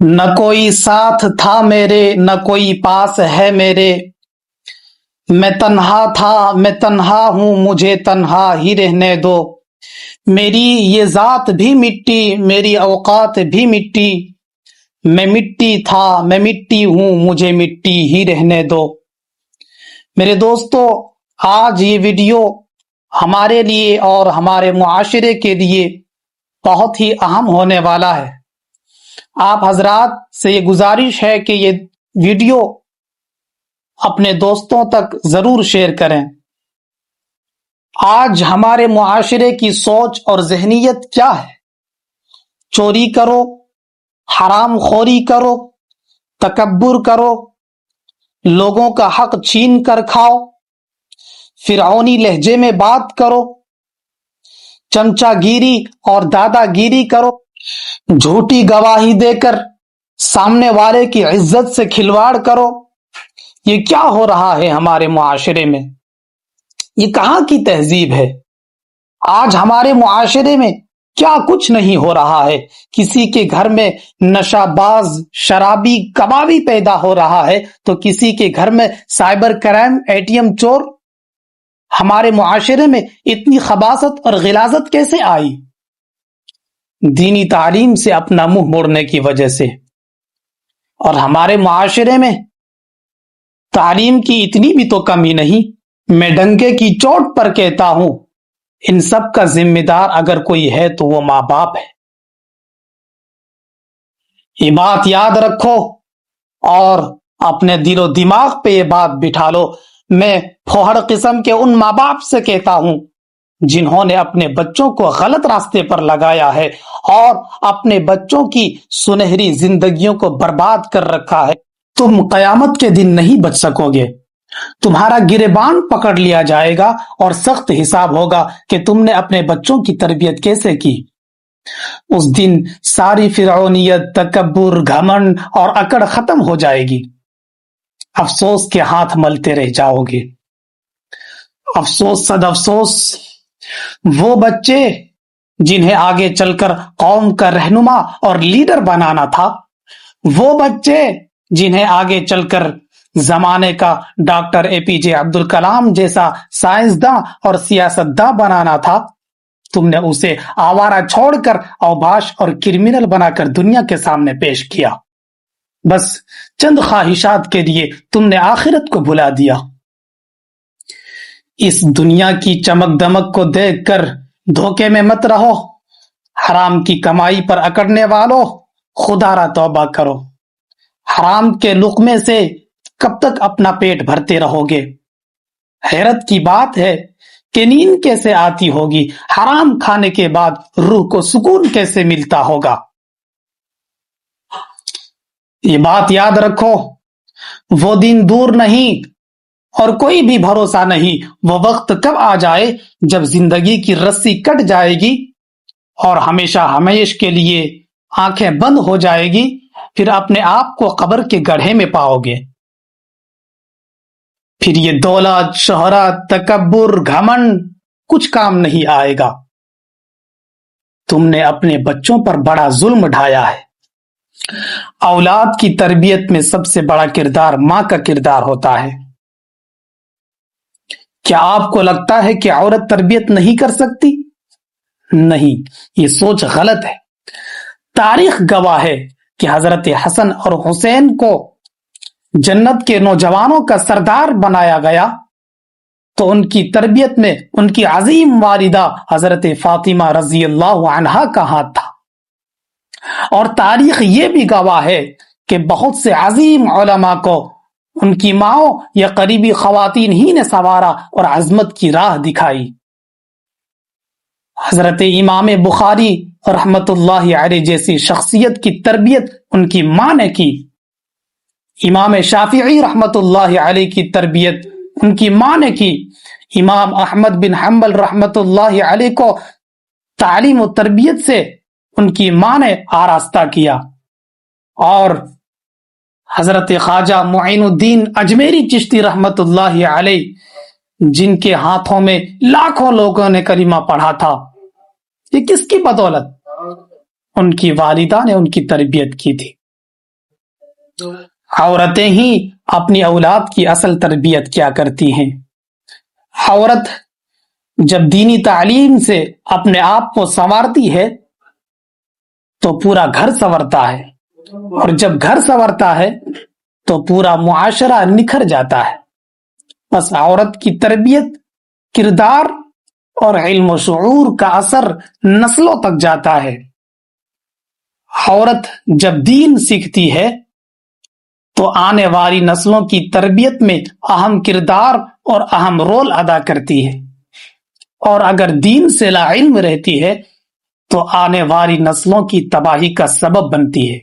نہ کوئی ساتھ تھا میرے نہ کوئی پاس ہے میرے، میں تنہا تھا میں تنہا ہوں مجھے تنہا ہی رہنے دو، میری یہ ذات بھی مٹی میری اوقات بھی مٹی، میں مٹی تھا میں مٹی ہوں مجھے مٹی ہی رہنے دو۔ میرے دوستو، آج یہ ویڈیو ہمارے لیے اور ہمارے معاشرے کے لیے بہت ہی اہم ہونے والا ہے۔ آپ حضرات سے یہ گزارش ہے کہ یہ ویڈیو اپنے دوستوں تک ضرور شیئر کریں۔ آج ہمارے معاشرے کی سوچ اور ذہنیت کیا ہے؟ چوری کرو، حرام خوری کرو، تکبر کرو، لوگوں کا حق چھین کر کھاؤ، فرعونی لہجے میں بات کرو، چمچا گیری اور دادا گیری کرو، جھوٹی گواہی دے کر سامنے والے کی عزت سے کھلواڑ کرو۔ یہ کیا ہو رہا ہے ہمارے معاشرے میں؟ یہ کہاں کی تہذیب ہے؟ آج ہمارے معاشرے میں کیا کچھ نہیں ہو رہا ہے۔ کسی کے گھر میں نشہ باز، شرابی، کبابی پیدا ہو رہا ہے تو کسی کے گھر میں سائبر کرائم، ATM چور۔ ہمارے معاشرے میں اتنی خباثت اور غلاظت کیسے آئی؟ دینی تعلیم سے اپنا منہ موڑنے کی وجہ سے۔ اور ہمارے معاشرے میں تعلیم کی اتنی بھی تو کمی نہیں۔ میں ڈنکے کی چوٹ پر کہتا ہوں، ان سب کا ذمہ دار اگر کوئی ہے تو وہ ماں باپ ہے۔ یہ بات یاد رکھو اور اپنے دل و دماغ پہ یہ بات بٹھا لو۔ میں پھوہڑ قسم کے ان ماں باپ سے کہتا ہوں جنہوں نے اپنے بچوں کو غلط راستے پر لگایا ہے اور اپنے بچوں کی سنہری زندگیوں کو برباد کر رکھا ہے۔ تم قیامت کے دن نہیں بچ سکو گے۔ تمہارا گریبان پکڑ لیا جائے گا اور سخت حساب ہوگا کہ تم نے اپنے بچوں کی تربیت کیسے کی۔ اس دن ساری فرعونیت، تکبر، گھمنڈ اور اکڑ ختم ہو جائے گی۔ افسوس کے ہاتھ ملتے رہ جاؤ گے۔ افسوس صد افسوس، وہ بچے جنہیں آگے چل کر قوم کا رہنما اور لیڈر بنانا تھا، وہ بچے جنہیں آگے چل کر زمانے کا ڈاکٹر APJ عبد الکلام جیسا سائنسداں اور سیاستداں بنانا تھا، تم نے اسے آوارہ چھوڑ کر اوباش اور کرمنل بنا کر دنیا کے سامنے پیش کیا۔ بس چند خواہشات کے لیے تم نے آخرت کو بھلا دیا۔ اس دنیا کی چمک دمک کو دیکھ کر دھوکے میں مت رہو۔ حرام کی کمائی پر اکڑنے والوں، خدا را توبہ کرو۔ حرام کے لقمے سے کب تک اپنا پیٹ بھرتے رہو گے؟ حیرت کی بات ہے کہ نیند کیسے آتی ہوگی، حرام کھانے کے بعد روح کو سکون کیسے ملتا ہوگا۔ یہ بات یاد رکھو، وہ دن دور نہیں اور کوئی بھی بھروسہ نہیں۔ وہ وقت کب آ جائے جب زندگی کی رسی کٹ جائے گی اور ہمیشہ ہمیش کے لیے آنکھیں بند ہو جائے گی، پھر اپنے آپ کو قبر کے گڑھے میں پاؤ گے۔ پھر یہ دولت، شہرت، تکبر، گھمنڈ کچھ کام نہیں آئے گا۔ تم نے اپنے بچوں پر بڑا ظلم ڈھایا ہے۔ اولاد کی تربیت میں سب سے بڑا کردار ماں کا کردار ہوتا ہے۔ کیا آپ کو لگتا ہے کہ عورت تربیت نہیں کر سکتی؟ نہیں، یہ سوچ غلط ہے۔ تاریخ گواہ ہے کہ حضرت حسن اور حسین کو جنت کے نوجوانوں کا سردار بنایا گیا تو ان کی تربیت میں ان کی عظیم والدہ حضرت فاطمہ رضی اللہ عنہا کا ہاتھ تھا۔ اور تاریخ یہ بھی گواہ ہے کہ بہت سے عظیم علماء کو ان کی ماؤں یا قریبی خواتین ہی نے سنوارا اور عظمت کی راہ دکھائی۔ حضرت امام بخاری رحمت اللہ علیہ جیسی شخصیت کی تربیت ان کی ماں نے کی۔ امام شافعی رحمت اللہ علیہ کی تربیت ان کی ماں نے کی۔ امام احمد بن حنبل رحمت اللہ علیہ کو تعلیم و تربیت سے ان کی ماں نے آراستہ کیا۔ اور حضرت خواجہ معین الدین اجمیری چشتی رحمت اللہ علیہ، جن کے ہاتھوں میں لاکھوں لوگوں نے کلمہ پڑھا تھا، یہ کس کی بدولت؟ ان کی والدہ نے ان کی تربیت کی تھی۔ عورتیں ہی اپنی اولاد کی اصل تربیت کیا کرتی ہیں۔ عورت جب دینی تعلیم سے اپنے آپ کو سنوارتی ہے تو پورا گھر سنورتا ہے، اور جب گھر سنورتا ہے تو پورا معاشرہ نکھر جاتا ہے۔ بس عورت کی تربیت، کردار اور علم و شعور کا اثر نسلوں تک جاتا ہے۔ عورت جب دین سیکھتی ہے تو آنے والی نسلوں کی تربیت میں اہم کردار اور اہم رول ادا کرتی ہے، اور اگر دین سے لا علم رہتی ہے تو آنے والی نسلوں کی تباہی کا سبب بنتی ہے۔